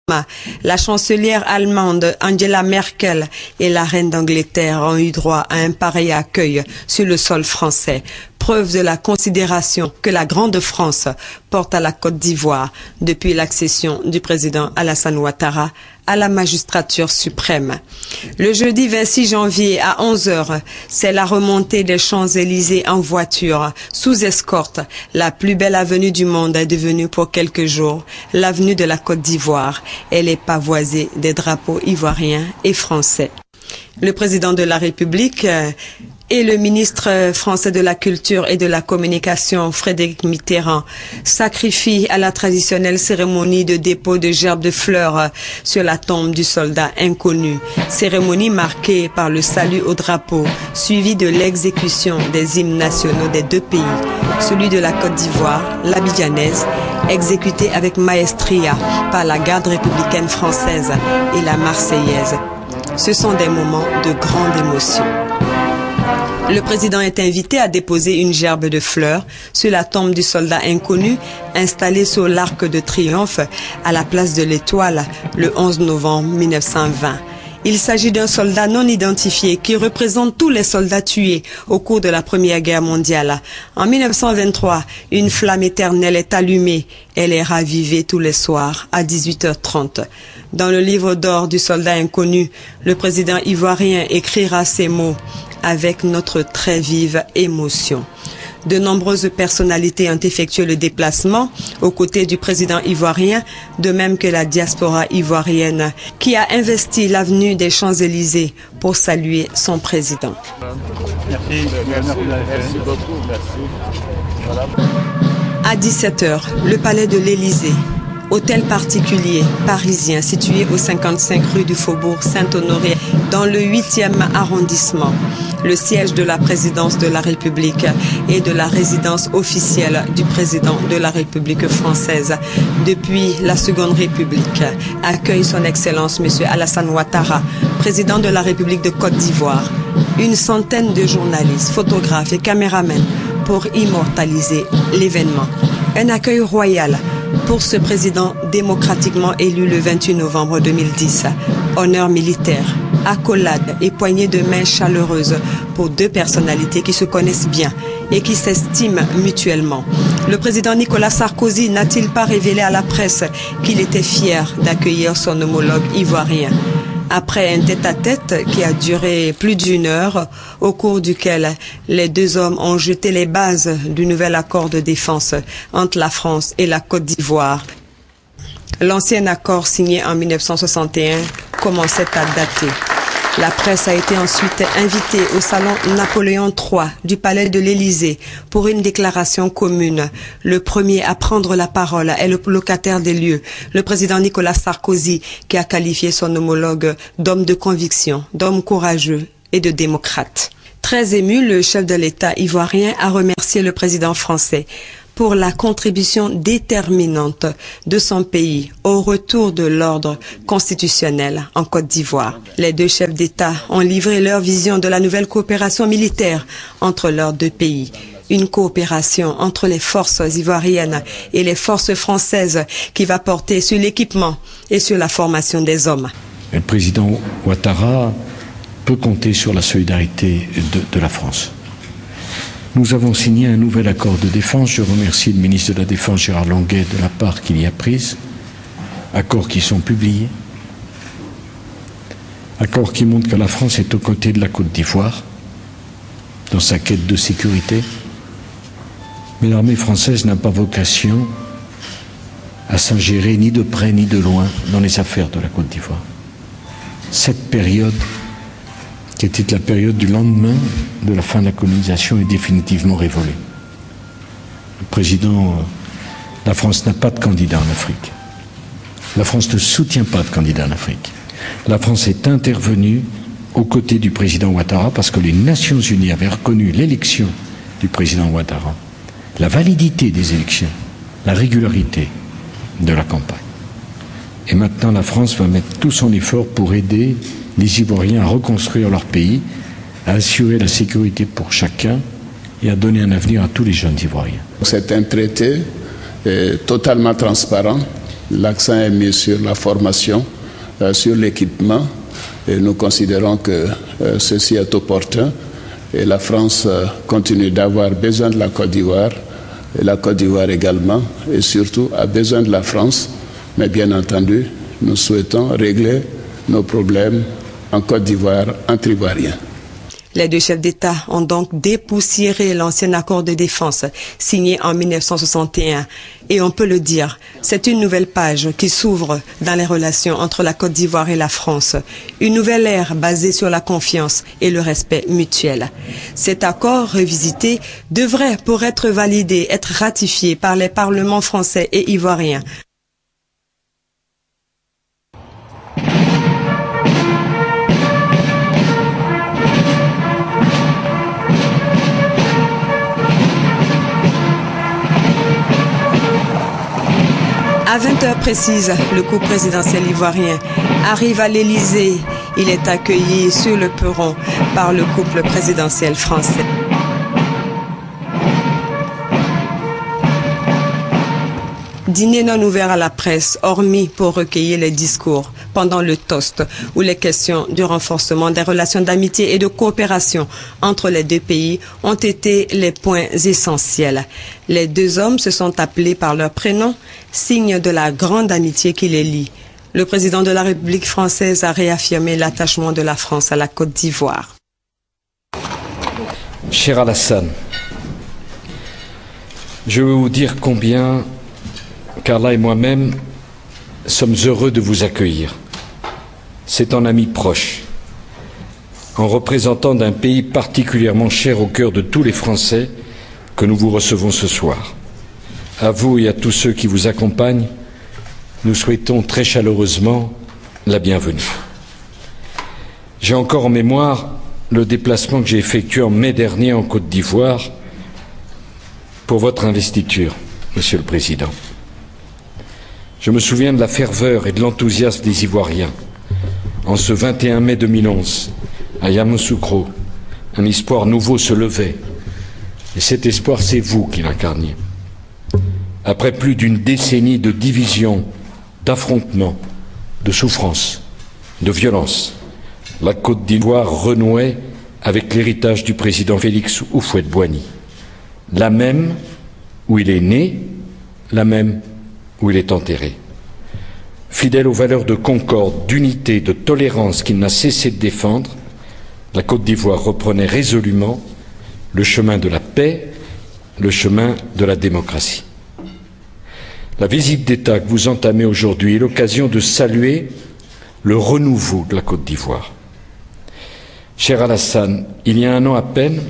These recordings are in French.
La chancelière allemande Angela Merkel et la reine d'Angleterre ont eu droit à un pareil accueil sur le sol français, preuve de la considération que la Grande France porte à la Côte d'Ivoire depuis l'accession du président Alassane Ouattara à la magistrature suprême. Le jeudi 26 janvier à 11 h, c'est la remontée des Champs-Élysées en voiture, sous escorte. La plus belle avenue du monde est devenue pour quelques jours l'avenue de la Côte d'Ivoire. Elle est pavoisée des drapeaux ivoiriens et français. Le président de la République et le ministre français de la Culture et de la Communication, Frédéric Mitterrand, sacrifie à la traditionnelle cérémonie de dépôt de gerbes de fleurs sur la tombe du soldat inconnu. Cérémonie marquée par le salut au drapeau, suivie de l'exécution des hymnes nationaux des deux pays, celui de la Côte d'Ivoire, l'abidjanaise, exécuté avec maestria par la garde républicaine française et la marseillaise. Ce sont des moments de grande émotion. Le président est invité à déposer une gerbe de fleurs sur la tombe du soldat inconnu installée sur l'Arc de Triomphe à la place de l'Étoile le 11 novembre 1920. Il s'agit d'un soldat non identifié qui représente tous les soldats tués au cours de la Première Guerre mondiale. En 1923, une flamme éternelle est allumée. Elle est ravivée tous les soirs à 18 h 30. Dans le livre d'or du soldat inconnu, le président ivoirien écrira ces mots avec notre très vive émotion. De nombreuses personnalités ont effectué le déplacement aux côtés du président ivoirien, de même que la diaspora ivoirienne qui a investi l'avenue des Champs-Élysées pour saluer son président. Merci beaucoup. Merci. À 17 h, le palais de l'Élysée, hôtel particulier parisien situé au 55 rue du Faubourg Saint-Honoré dans le 8e arrondissement, le siège de la présidence de la République et de la résidence officielle du président de la République française depuis la Seconde République, accueille son Excellence M. Alassane Ouattara, président de la République de Côte d'Ivoire. Une centaine de journalistes, photographes et caméramans pour immortaliser l'événement. Un accueil royal pour ce président démocratiquement élu le 28 novembre 2010. Honneur militaire, accolade et poignée de main chaleureuse pour deux personnalités qui se connaissent bien et qui s'estiment mutuellement. Le président Nicolas Sarkozy n'a-t-il pas révélé à la presse qu'il était fier d'accueillir son homologue ivoirien? Après un tête-à-tête qui a duré plus d'1 heure, au cours duquel les deux hommes ont jeté les bases du nouvel accord de défense entre la France et la Côte d'Ivoire. L'ancien accord signé en 1961 commençait à dater. La presse a été ensuite invitée au salon Napoléon III du palais de l'Élysée pour une déclaration commune. Le premier à prendre la parole est le locataire des lieux, le président Nicolas Sarkozy, qui a qualifié son homologue d'homme de conviction, d'homme courageux et de démocrate. Très ému, le chef de l'État ivoirien a remercié le président français pour la contribution déterminante de son pays au retour de l'ordre constitutionnel en Côte d'Ivoire. Les deux chefs d'État ont livré leur vision de la nouvelle coopération militaire entre leurs deux pays. Une coopération entre les forces ivoiriennes et les forces françaises qui va porter sur l'équipement et sur la formation des hommes. Le président Ouattara peut compter sur la solidarité de la France. Nous avons signé un nouvel accord de défense. Je remercie le ministre de la Défense, Gérard Longuet, de la part qu'il y a prise. Accords qui sont publiés. Accords qui montrent que la France est aux côtés de la Côte d'Ivoire dans sa quête de sécurité. Mais l'armée française n'a pas vocation à s'ingérer ni de près ni de loin dans les affaires de la Côte d'Ivoire. Cette période, qui était la période du lendemain de la fin de la colonisation, est définitivement révolue. Le président, la France n'a pas de candidat en Afrique. La France ne soutient pas de candidat en Afrique. La France est intervenue aux côtés du président Ouattara parce que les Nations Unies avaient reconnu l'élection du président Ouattara, la validité des élections, la régularité de la campagne. Et maintenant, la France va mettre tout son effort pour aider les Ivoiriens à reconstruire leur pays, à assurer la sécurité pour chacun et à donner un avenir à tous les jeunes Ivoiriens. C'est un traité totalement transparent l'accent est mis sur la formation, sur l'équipement, et nous considérons que ceci est opportun. Et la France continue d'avoir besoin de la Côte d'Ivoire, et la Côte d'Ivoire également, et surtout a besoin de la France. Mais bien entendu, nous souhaitons régler nos problèmes en Côte d'Ivoire, entre Ivoiriens. Les deux chefs d'État ont donc dépoussiéré l'ancien accord de défense signé en 1961. Et on peut le dire, c'est une nouvelle page qui s'ouvre dans les relations entre la Côte d'Ivoire et la France. Une nouvelle ère basée sur la confiance et le respect mutuel. Cet accord revisité devrait, pour être validé, être ratifié par les parlements français et ivoiriens. À 20h précises, le couple présidentiel ivoirien arrive à l'Élysée. Il est accueilli sur le perron par le couple présidentiel français. Dîner non ouvert à la presse, hormis pour recueillir les discours pendant le toast où les questions du renforcement des relations d'amitié et de coopération entre les deux pays ont été les points essentiels. Les deux hommes se sont appelés par leur prénom, signe de la grande amitié qui les lie. Le président de la République française a réaffirmé l'attachement de la France à la Côte d'Ivoire. Cher Alassane, je veux vous dire combien Carla et moi-même sommes heureux de vous accueillir. C'est un ami proche, en représentant d'un pays particulièrement cher au cœur de tous les Français que nous vous recevons ce soir. À vous et à tous ceux qui vous accompagnent, nous souhaitons très chaleureusement la bienvenue. J'ai encore en mémoire le déplacement que j'ai effectué en mai dernier en Côte d'Ivoire pour votre investiture, Monsieur le Président. Je me souviens de la ferveur et de l'enthousiasme des Ivoiriens. En ce 21 mai 2011, à Yamoussoukro, un espoir nouveau se levait. Et cet espoir, c'est vous qui l'incarniez. Après plus d'une décennie de divisions, d'affrontements, de souffrances, de violences, la Côte d'Ivoire renouait avec l'héritage du président Félix Houphouët-Boigny. La même où il est né, la même où il est enterré. Fidèle aux valeurs de concorde, d'unité, de tolérance qu'il n'a cessé de défendre, la Côte d'Ivoire reprenait résolument le chemin de la paix, le chemin de la démocratie. La visite d'État que vous entamez aujourd'hui est l'occasion de saluer le renouveau de la Côte d'Ivoire. Cher Alassane, il y a un an à peine,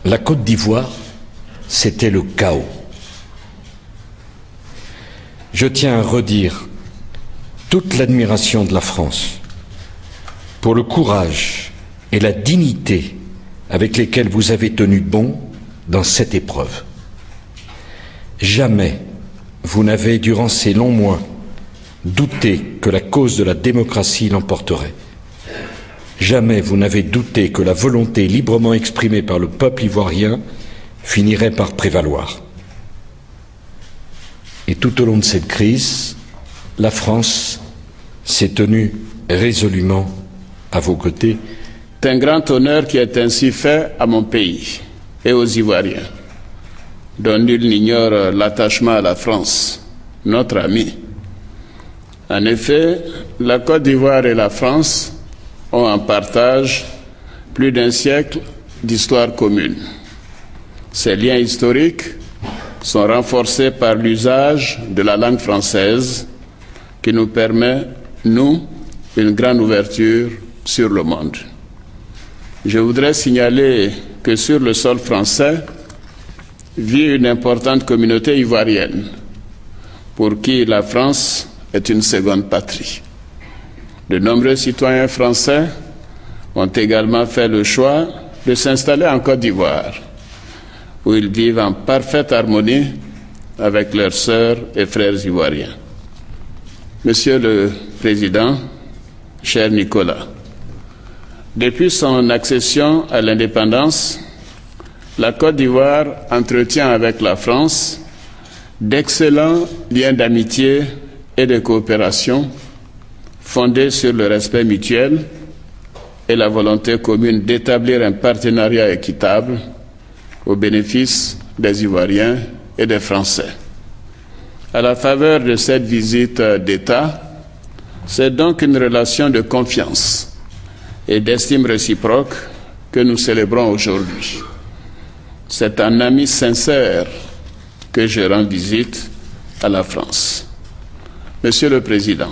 la Côte d'Ivoire, c'était le chaos. Je tiens à redire toute l'admiration de la France pour le courage et la dignité avec lesquels vous avez tenu bon dans cette épreuve. Jamais vous n'avez, durant ces longs mois, douté que la cause de la démocratie l'emporterait. Jamais vous n'avez douté que la volonté librement exprimée par le peuple ivoirien finirait par prévaloir. Et tout au long de cette crise, la France s'est tenue résolument à vos côtés. C'est un grand honneur qui est ainsi fait à mon pays et aux Ivoiriens, dont nul n'ignore l'attachement à la France, notre ami. En effet, la Côte d'Ivoire et la France ont en partage plus d'un siècle d'histoire commune. Ces liens historiques sont renforcés par l'usage de la langue française qui nous permet, nous, une grande ouverture sur le monde. Je voudrais signaler que sur le sol français vit une importante communauté ivoirienne pour qui la France est une seconde patrie. De nombreux citoyens français ont également fait le choix de s'installer en Côte d'Ivoire, où ils vivent en parfaite harmonie avec leurs sœurs et frères ivoiriens. Monsieur le Président, cher Nicolas, depuis son accession à l'indépendance, la Côte d'Ivoire entretient avec la France d'excellents liens d'amitié et de coopération fondés sur le respect mutuel et la volonté commune d'établir un partenariat équitable au bénéfice des Ivoiriens et des Français. À la faveur de cette visite d'État, c'est donc une relation de confiance et d'estime réciproque que nous célébrons aujourd'hui. C'est un ami sincère que je rends visite à la France. Monsieur le Président,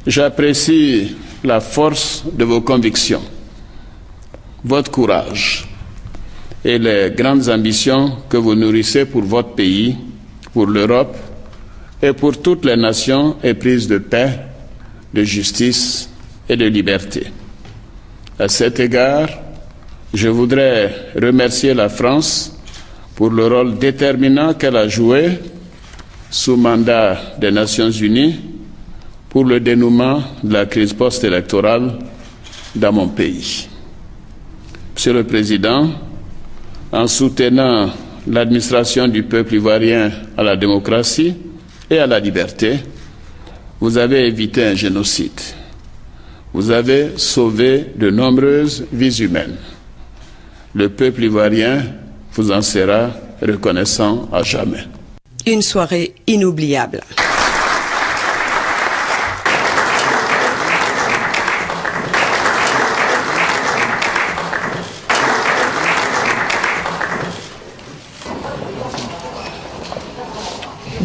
j'apprécie la force de vos convictions, votre courage et les grandes ambitions que vous nourrissez pour votre pays, pour l'Europe et pour toutes les nations éprises de paix, de justice et de liberté. À cet égard, je voudrais remercier la France pour le rôle déterminant qu'elle a joué sous mandat des Nations Unies pour le dénouement de la crise post-électorale dans mon pays. Monsieur le Président, en soutenant l'administration du peuple ivoirien à la démocratie et à la liberté, vous avez évité un génocide. Vous avez sauvé de nombreuses vies humaines. Le peuple ivoirien vous en sera reconnaissant à jamais. Une soirée inoubliable.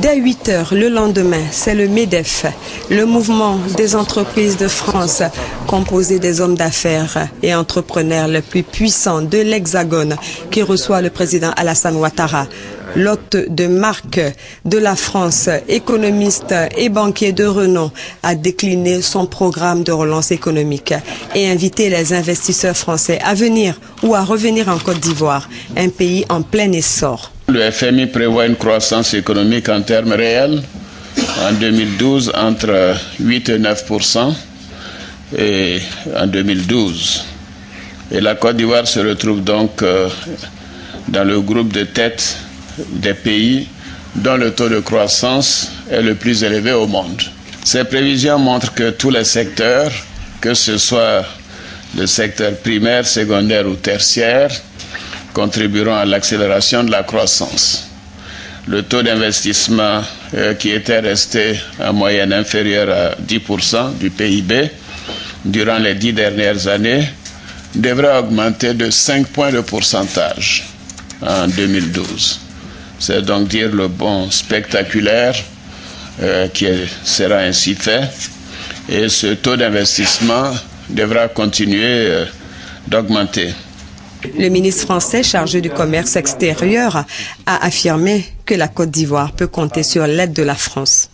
Dès 8 heures le lendemain, c'est le MEDEF, le mouvement des entreprises de France, composé des hommes d'affaires et entrepreneurs les plus puissants de l'Hexagone, qui reçoit le président Alassane Ouattara. L'hôte de marque de la France, économiste et banquier de renom, a décliné son programme de relance économique et invité les investisseurs français à venir ou à revenir en Côte d'Ivoire, un pays en plein essor. Le FMI prévoit une croissance économique en termes réels en 2012 entre 8 et 9% et en 2012. Et la Côte d'Ivoire se retrouve donc dans le groupe de tête des pays dont le taux de croissance est le plus élevé au monde. Ces prévisions montrent que tous les secteurs, que ce soit le secteur primaire, secondaire ou tertiaire, contribueront à l'accélération de la croissance. Le taux d'investissement qui était resté en moyenne inférieur à 10% du PIB durant les 10 dernières années devrait augmenter de 5 points de pourcentage en 2012. C'est donc dire le bond spectaculaire qui sera ainsi fait, et ce taux d'investissement devra continuer d'augmenter. Le ministre français chargé du commerce extérieur a affirmé que la Côte d'Ivoire peut compter sur l'aide de la France.